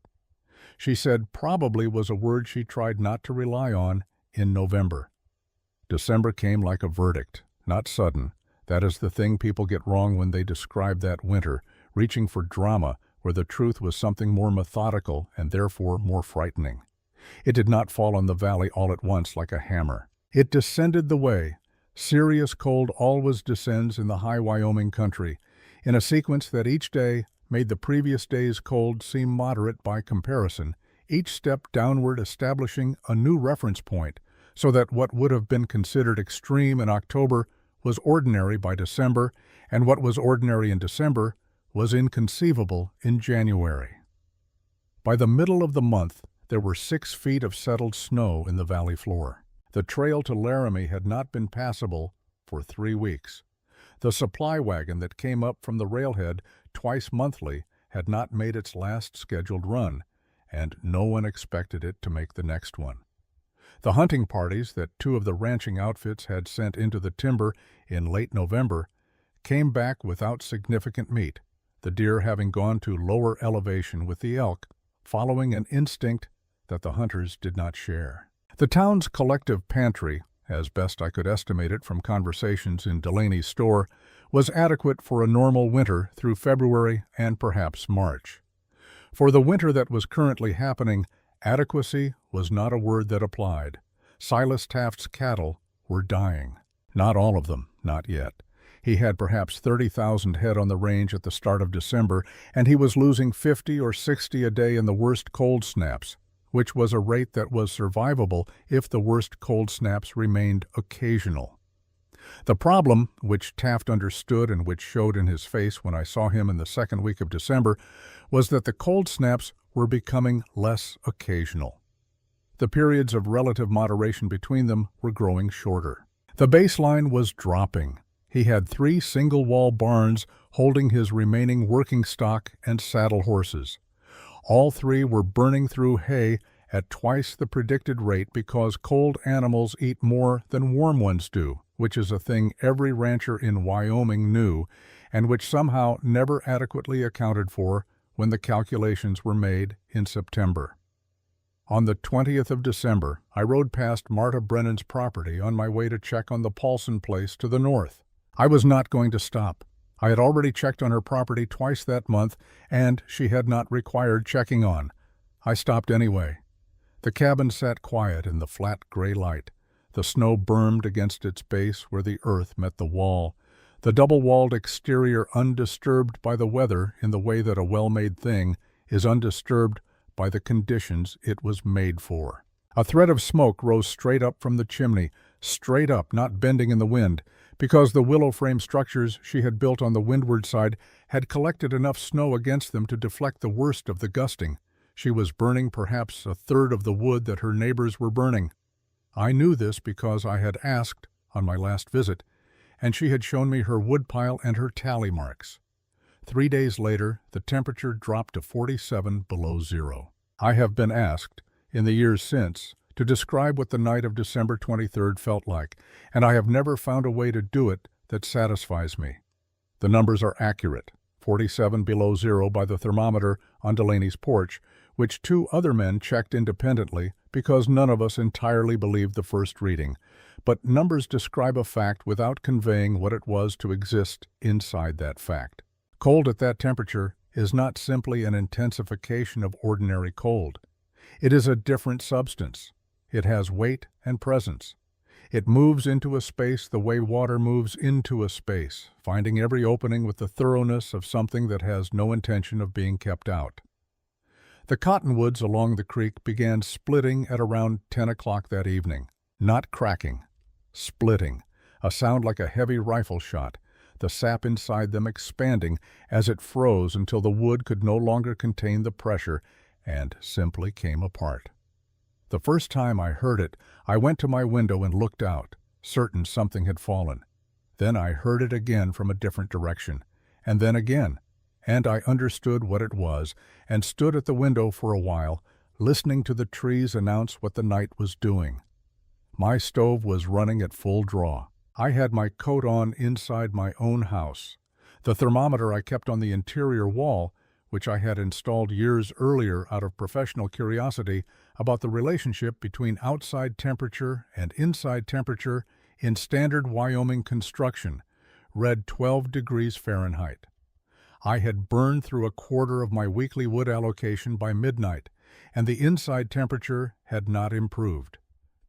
She said probably was a word she tried not to rely on in November. December came like a verdict, not sudden. That is the thing people get wrong when they describe that winter, reaching for drama where the truth was something more methodical and therefore more frightening. It did not fall on the valley all at once like a hammer. It descended the way. Serious cold always descends in the high Wyoming country, in a sequence that each day made the previous day's cold seem moderate by comparison, each step downward establishing a new reference point, so that what would have been considered extreme in October was ordinary by December, and what was ordinary in December was inconceivable in January. By the middle of the month, there were 6 feet of settled snow in the valley floor. The trail to Laramie had not been passable for 3 weeks. The supply wagon that came up from the railhead twice monthly had not made its last scheduled run, and no one expected it to make the next one. The hunting parties that 2 of the ranching outfits had sent into the timber in late November came back without significant meat, the deer having gone to lower elevation with the elk, following an instinct that the hunters did not share. The town's collective pantry, as best I could estimate it from conversations in Delaney's store, was adequate for a normal winter through February and perhaps March. For the winter that was currently happening, adequacy was not a word that applied. Silas Taft's cattle were dying. Not all of them, not yet. He had perhaps 30,000 head on the range at the start of December, and he was losing 50 or 60 a day in the worst cold snaps, which was a rate that was survivable if the worst cold snaps remained occasional. The problem, which Taft understood and which showed in his face when I saw him in the second week of December, was that the cold snaps were becoming less occasional. The periods of relative moderation between them were growing shorter. The baseline was dropping. He had 3 single-wall barns holding his remaining working stock and saddle horses. All 3 were burning through hay at twice the predicted rate because cold animals eat more than warm ones do, which is a thing every rancher in Wyoming knew and which somehow never adequately accounted for when the calculations were made in September. On the 20th of December, I rode past Marta Brennan's property on my way to check on the Paulson place to the north. I was not going to stop. I had already checked on her property twice that month, and she had not required checking on. I stopped anyway. The cabin sat quiet in the flat gray light. The snow burned against its base where the earth met the wall, the double-walled exterior undisturbed by the weather in the way that a well-made thing is undisturbed by the conditions it was made for. A thread of smoke rose straight up from the chimney, straight up, not bending in the wind, because the willow frame structures she had built on the windward side had collected enough snow against them to deflect the worst of the gusting. She was burning perhaps a third of the wood that her neighbors were burning. I knew this because I had asked on my last visit, and she had shown me her woodpile and her tally marks. 3 days later, the temperature dropped to 47 below zero. I have been asked, in the years since, to describe what the night of December 23rd felt like, and I have never found a way to do it that satisfies me. The numbers are accurate, 47 below zero by the thermometer on Delaney's porch, which 2 other men checked independently because none of us entirely believed the first reading. But numbers describe a fact without conveying what it was to exist inside that fact. Cold at that temperature is not simply an intensification of ordinary cold. It is a different substance. It has weight and presence. It moves into a space the way water moves into a space, finding every opening with the thoroughness of something that has no intention of being kept out. The cottonwoods along the creek began splitting at around 10 o'clock that evening. Not cracking, splitting, a sound like a heavy rifle shot, the sap inside them expanding as it froze until the wood could no longer contain the pressure and simply came apart. The first time I heard it, I went to my window and looked out, certain something had fallen. Then I heard it again from a different direction, and then again, and I understood what it was and stood at the window for a while, listening to the trees announce what the night was doing. My stove was running at full draw. I had my coat on inside my own house. The thermometer I kept on the interior wall, which I had installed years earlier out of professional curiosity about the relationship between outside temperature and inside temperature in standard Wyoming construction, read 12 degrees Fahrenheit. I had burned through a quarter of my weekly wood allocation by midnight, and the inside temperature had not improved.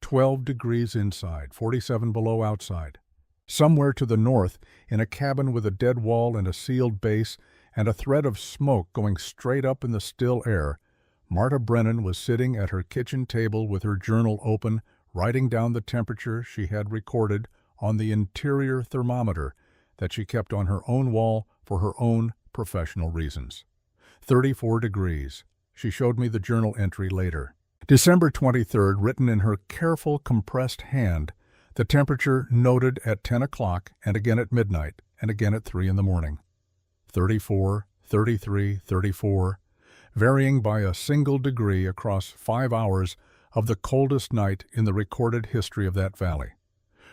12 degrees inside, 47 below outside. Somewhere to the north, in a cabin with a dead wall and a sealed base, and a thread of smoke going straight up in the still air, Marta Brennan was sitting at her kitchen table with her journal open, writing down the temperature she had recorded on the interior thermometer that she kept on her own wall for her own professional reasons. 34 degrees. She showed me the journal entry later. December 23rd, written in her careful, compressed hand, the temperature noted at 10 o'clock and again at midnight and again at 3 in the morning. 34, 33, 34, varying by a single degree across 5 hours of the coldest night in the recorded history of that valley.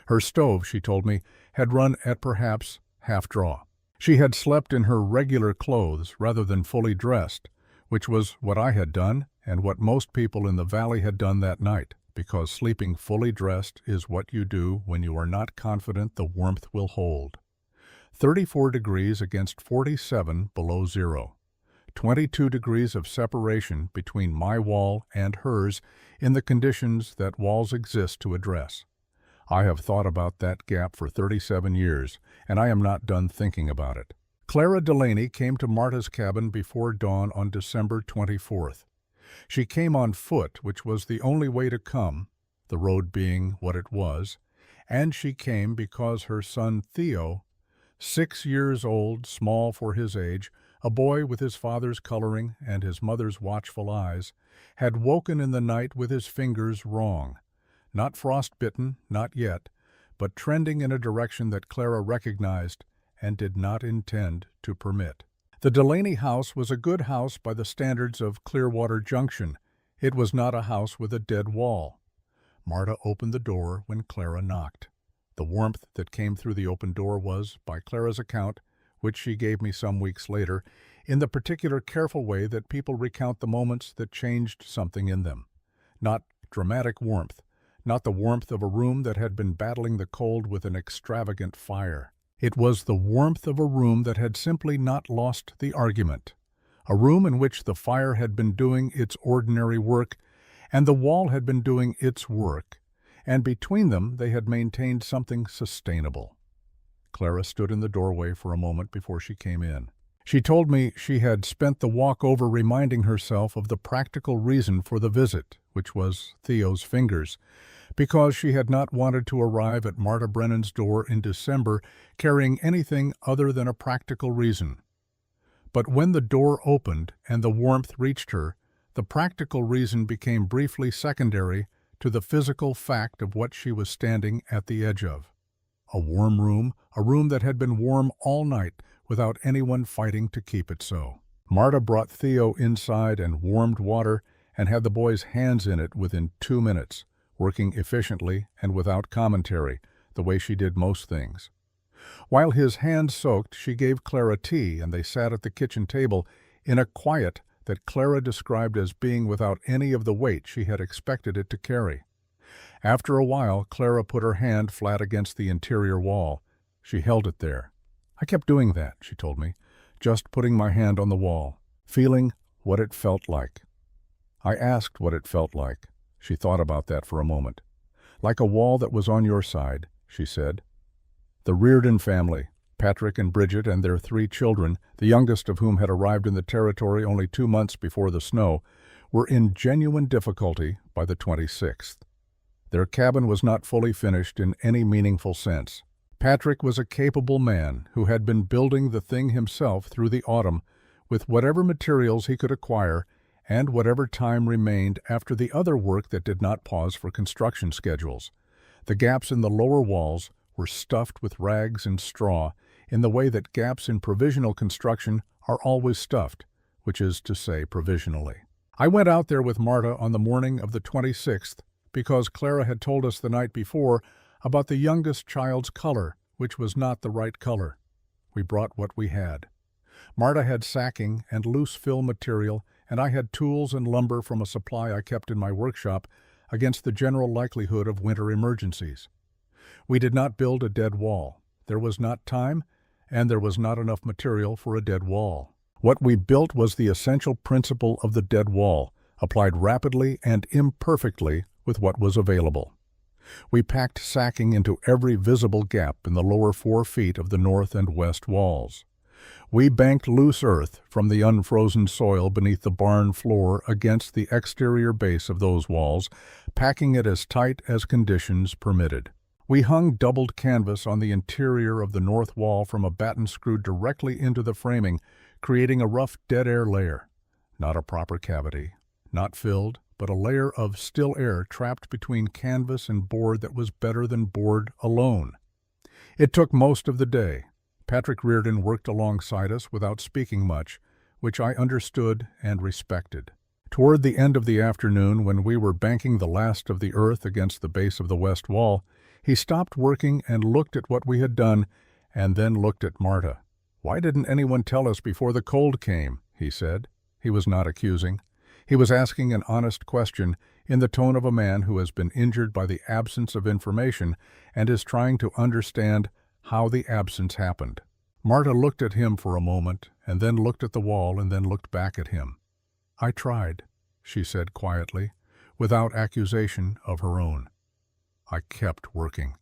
Her stove, she told me, had run at perhaps half draw. She had slept in her regular clothes rather than fully dressed, which was what I had done and what most people in the valley had done that night, because sleeping fully dressed is what you do when you are not confident the warmth will hold. 34 degrees against 47 below zero. 22 degrees of separation between my wall and hers in the conditions that walls exist to address. I have thought about that gap for 37 years, and I am not done thinking about it. Clara Delaney came to Marta's cabin before dawn on December 24th. She came on foot, which was the only way to come, the road being what it was, and she came because her son Theo, 6 years old, small for his age, a boy with his father's coloring and his mother's watchful eyes, had woken in the night with his fingers wrong. Not frostbitten, not yet, but trending in a direction that Clara recognized and did not intend to permit. The Delaney house was a good house by the standards of Clearwater Junction. It was not a house with a dead wall. Marta opened the door when Clara knocked. The warmth that came through the open door was, by Clara's account, which she gave me some weeks later, in the particular careful way that people recount the moments that changed something in them. Not dramatic warmth, not the warmth of a room that had been battling the cold with an extravagant fire. It was the warmth of a room that had simply not lost the argument, a room in which the fire had been doing its ordinary work and the wall had been doing its work, and between them they had maintained something sustainable. Clara stood in the doorway for a moment before she came in. She told me she had spent the walk over reminding herself of the practical reason for the visit, which was Theo's fingers, because she had not wanted to arrive at Marta Brennan's door in December carrying anything other than a practical reason. But when the door opened and the warmth reached her, the practical reason became briefly secondary to the physical fact of what she was standing at the edge of. A warm room, a room that had been warm all night without anyone fighting to keep it so. Marta brought Theo inside and warmed water and had the boy's hands in it within 2 minutes, working efficiently and without commentary, the way she did most things. While his hands soaked, she gave Clara tea, and they sat at the kitchen table in a quiet that Clara described as being without any of the weight she had expected it to carry. After a while, Clara put her hand flat against the interior wall. She held it there. I kept doing that, she told me, just putting my hand on the wall, feeling what it felt like. I asked what it felt like. She thought about that for a moment. Like a wall that was on your side, she said. The Reardon family, Patrick and Bridget and their 3 children, the youngest of whom had arrived in the territory only 2 months before the snow, were in genuine difficulty by the 26th. Their cabin was not fully finished in any meaningful sense. Patrick was a capable man who had been building the thing himself through the autumn with whatever materials he could acquire and whatever time remained after the other work that did not pause for construction schedules. The gaps in the lower walls were stuffed with rags and straw in the way that gaps in provisional construction are always stuffed, which is to say provisionally. I went out there with Marta on the morning of the 26th because Clara had told us the night before about the youngest child's color, which was not the right color. We brought what we had. Marta had sacking and loose fill material, and I had tools and lumber from a supply I kept in my workshop against the general likelihood of winter emergencies. We did not build a dead wall. There was not time, and there was not enough material for a dead wall. What we built was the essential principle of the dead wall, applied rapidly and imperfectly with what was available. We packed sacking into every visible gap in the lower 4 feet of the north and west walls. We banked loose earth from the unfrozen soil beneath the barn floor against the exterior base of those walls, packing it as tight as conditions permitted. We hung doubled canvas on the interior of the north wall from a batten screwed directly into the framing, creating a rough dead air layer. Not a proper cavity, not filled, but a layer of still air trapped between canvas and board that was better than board alone. It took most of the day. Patrick Reardon worked alongside us without speaking much, which I understood and respected. Toward the end of the afternoon, when we were banking the last of the earth against the base of the west wall, he stopped working and looked at what we had done, and then looked at Marta. "Why didn't anyone tell us before the cold came?" he said. He was not accusing. He was asking an honest question in the tone of a man who has been injured by the absence of information and is trying to understand how the absence happened. Marta looked at him for a moment, and then looked at the wall, and then looked back at him. "I tried," she said quietly, without accusation of her own. I kept working.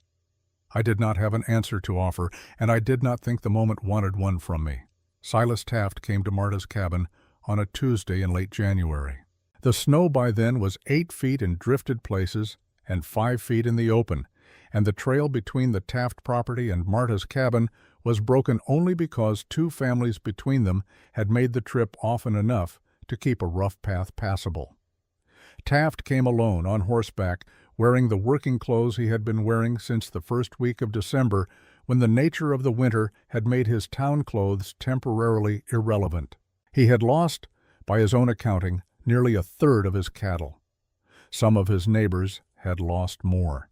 I did not have an answer to offer, and I did not think the moment wanted one from me. Silas Taft came to Marta's cabin on a Tuesday in late January. The snow by then was 8 feet in drifted places and 5 feet in the open, and the trail between the Taft property and Marta's cabin was broken only because 2 families between them had made the trip often enough to keep a rough path passable. Taft came alone on horseback, wearing the working clothes he had been wearing since the first week of December, when the nature of the winter had made his town clothes temporarily irrelevant. He had lost, by his own accounting, nearly a third of his cattle. Some of his neighbors had lost more.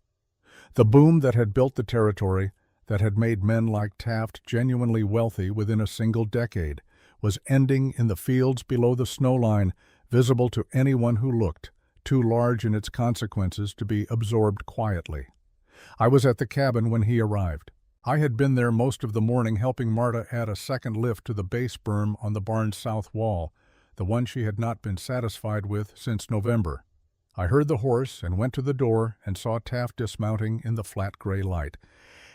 The boom that had built the territory, that had made men like Taft genuinely wealthy within a single decade, was ending in the fields below the snow line, visible to anyone who looked, too large in its consequences to be absorbed quietly. I was at the cabin when he arrived. I had been there most of the morning helping Marta add a second lift to the base berm on the barn's south wall, the one she had not been satisfied with since November. I heard the horse and went to the door and saw Taft dismounting in the flat gray light,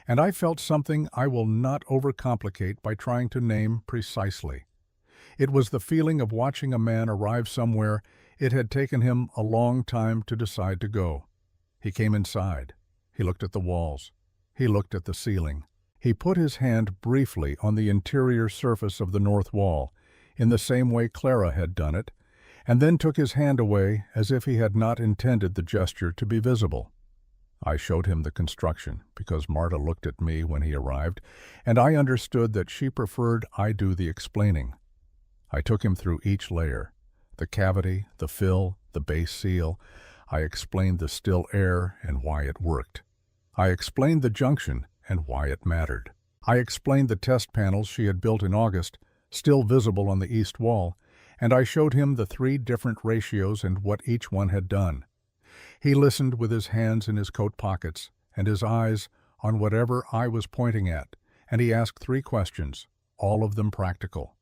and I felt something I will not overcomplicate by trying to name precisely. It was the feeling of watching a man arrive somewhere it had taken him a long time to decide to go. He came inside. He looked at the walls. He looked at the ceiling. He put his hand briefly on the interior surface of the north wall, in the same way Clara had done it, and then took his hand away as if he had not intended the gesture to be visible. I showed him the construction, because Marta looked at me when he arrived, and I understood that she preferred I do the explaining. I took him through each layer, the cavity, the fill, the base seal. I explained the still air and why it worked. I explained the junction and why it mattered. I explained the test panels she had built in August, still visible on the east wall, and I showed him the 3 different ratios and what each one had done. He listened with his hands in his coat pockets and his eyes on whatever I was pointing at, and he asked 3 questions, all of them practical.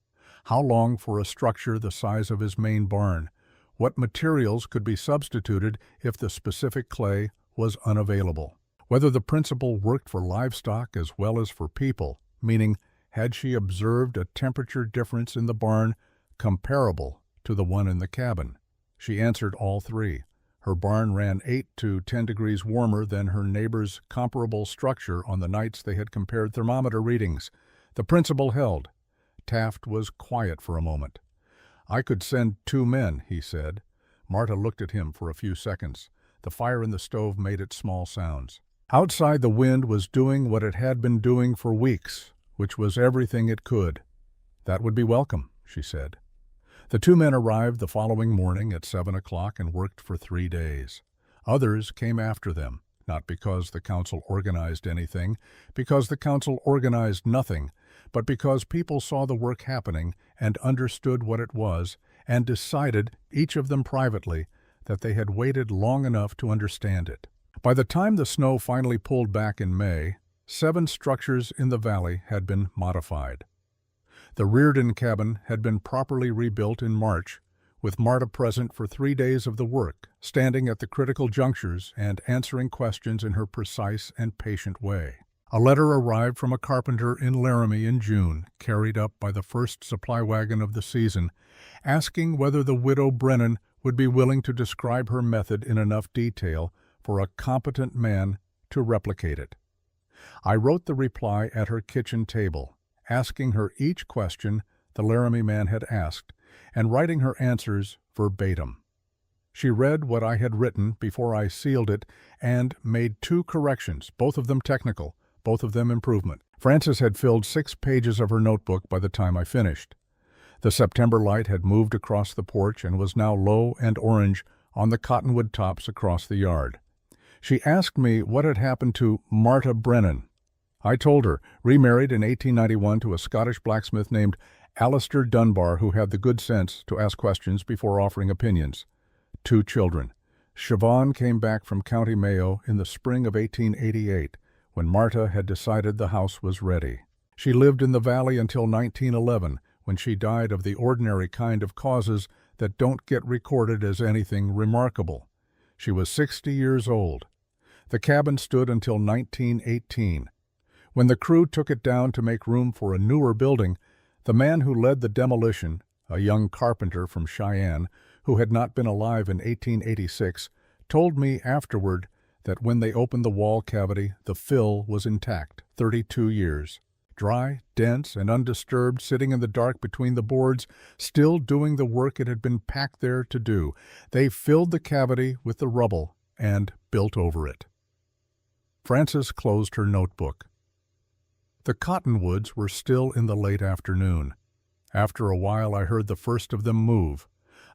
How long for a structure the size of his main barn? What materials could be substituted if the specific clay was unavailable. Whether the principal worked for livestock as well as for people, meaning had she observed a temperature difference in the barn comparable to the one in the cabin? She answered all three. Her barn ran 8 to 10 degrees warmer than her neighbor's comparable structure on the nights they had compared thermometer readings. The principal held. Taft was quiet for a moment. "I could send 2 men," he said. Marta looked at him for a few seconds. The fire in the stove made its small sounds. Outside, the wind was doing what it had been doing for weeks, which was everything it could. "That would be welcome," she said. The 2 men arrived the following morning at 7 o'clock and worked for 3 days. Others came after them, not because the council organized anything, because the council organized nothing, but because people saw the work happening and understood what it was, and decided, each of them privately, that they had waited long enough to understand it. By the time the snow finally pulled back in May, 7 structures in the valley had been modified. The Reardon cabin had been properly rebuilt in March, with Marta present for 3 days of the work, standing at the critical junctures and answering questions in her precise and patient way. A letter arrived from a carpenter in Laramie in June, carried up by the first supply wagon of the season, asking whether the widow Brennan would be willing to describe her method in enough detail for a competent man to replicate it. I wrote the reply at her kitchen table, asking her each question the Laramie man had asked, and writing her answers verbatim. She read what I had written before I sealed it and made 2 corrections, both of them technical, both of them improvement. Frances had filled 6 pages of her notebook by the time I finished. The September light had moved across the porch and was now low and orange on the cottonwood tops across the yard. She asked me what had happened to Marta Brennan. I told her, remarried in 1891 to a Scottish blacksmith named Alistair Dunbar, who had the good sense to ask questions before offering opinions. 2 children. Siobhan came back from County Mayo in the spring of 1888, when Marta had decided the house was ready. She lived in the valley until 1911, when she died of the ordinary kind of causes that don't get recorded as anything remarkable. She was 60 years old. The cabin stood until 1918. When the crew took it down to make room for a newer building, the man who led the demolition, a young carpenter from Cheyenne, who had not been alive in 1886, told me afterward that when they opened the wall cavity, the fill was intact, 32 years. Dry, dense, and undisturbed, sitting in the dark between the boards, still doing the work it had been packed there to do, they filled the cavity with the rubble and built over it. Frances closed her notebook. The cottonwoods were still in the late afternoon. After a while I heard the first of them move.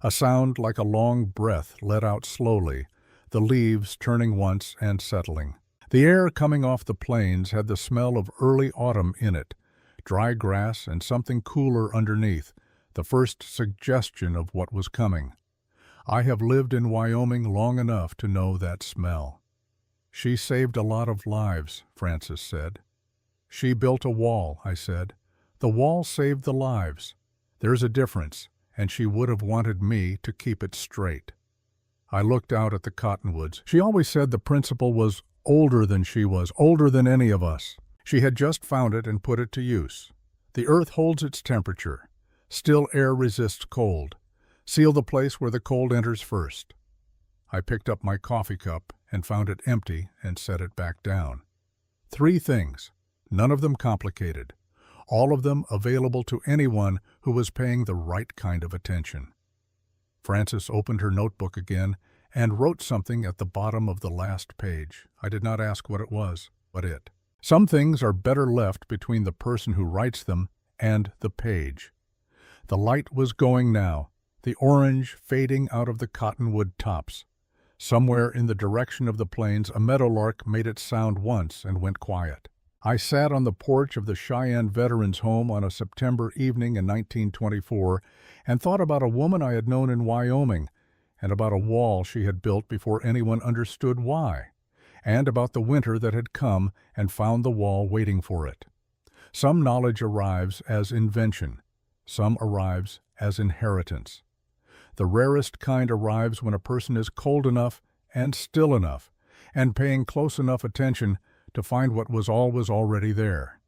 A sound like a long breath let out slowly, the leaves turning once and settling. The air coming off the plains had the smell of early autumn in it, dry grass and something cooler underneath, the first suggestion of what was coming. I have lived in Wyoming long enough to know that smell. "She saved a lot of lives," Frances said. "She built a wall," I said. "The wall saved the lives. There's a difference, and she would have wanted me to keep it straight." I looked out at the cottonwoods. She always said the principal was older than she was, older than any of us. She had just found it and put it to use. The earth holds its temperature. Still air resists cold. Seal the place where the cold enters first. I picked up my coffee cup and found it empty and set it back down. 3 things, none of them complicated, all of them available to anyone who was paying the right kind of attention. Frances opened her notebook again and wrote something at the bottom of the last page. I did not ask what it was, but it. Some things are better left between the person who writes them and the page. The light was going now, the orange fading out of the cottonwood tops. Somewhere in the direction of the plains a meadowlark made its sound once and went quiet. I sat on the porch of the Cheyenne Veterans Home on a September evening in 1924 and thought about a woman I had known in Wyoming, and about a wall she had built before anyone understood why, and about the winter that had come and found the wall waiting for it. Some knowledge arrives as invention, some arrives as inheritance. The rarest kind arrives when a person is cold enough and still enough, and paying close enough attention to find what was always already there.